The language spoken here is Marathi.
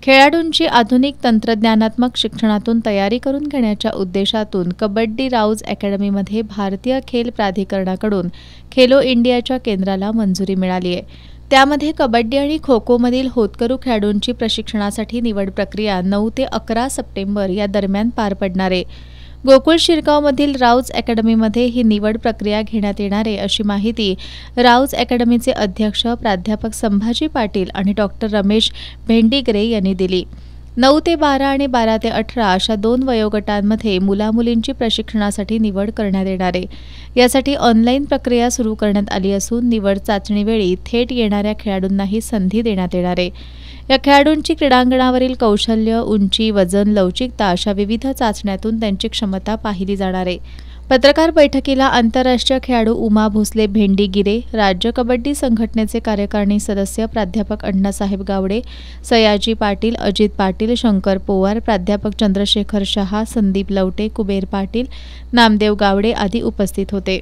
खेळाडूंची आधुनिक तंत्रज्ञानात्मक शिक्षणातून तयारी करून घेण्याच्या उद्देशातून कबड्डी राउज अकॅडमीमध्ये भारतीय खेल प्राधिकरणाकडून खेलो इंडियाच्या केंद्राला मंजुरी मिळाली आहे। त्यामध्ये कबड्डी आणि खो खोमधील होतकरू खेळाडूंची प्रशिक्षणासाठी निवड प्रक्रिया 9 ते 11 सप्टेंबर या दरम्यान पार पडणार आहे। गोकुळ शिरगावमधील राउज अकॅडमीमध्ये ही निवड प्रक्रिया घेण्यात येणार आहे, अशी माहिती राउज अकॅडमीचे अध्यक्ष प्राध्यापक संभाजी पाटील आणि डॉक्टर रमेश भेंडीगरे यांनी दिली। 9 ते 12 आणि 12 ते 18 अशा 2 वयोगटांमध्ये मुलामुलींची प्रशिक्षणासाठी निवड करण्यात येणार आहे। यासाठी ऑनलाईन प्रक्रिया सुरू करण्यात आली असून निवड चाचणीवेळी थेट येणाऱ्या खेळाडूंनाही संधी देण्यात येणार आहे। या खेळाडूंची क्रीडांगणावरील कौशल्य, उंची, वजन, लवचिकता अशा विविध चाचण्यांतून त्यांची क्षमता पाहिली जाणार आहे। पत्रकार बैठकीला आंतरराष्ट्रीय खेळाडू उमा भोसले भेंडीगिरे, राज्य कबड्डी संघटनेचे कार्यकारिणी सदस्य प्राध्यापक अण्णासाहेब गावडे, सयाजी पाटील, अजित पाटील, शंकर पोवार, प्राध्यापक चंद्रशेखर शहा, संदीप लवटे, कुबेर पाटील, नामदेव गावडे आदी उपस्थित होते।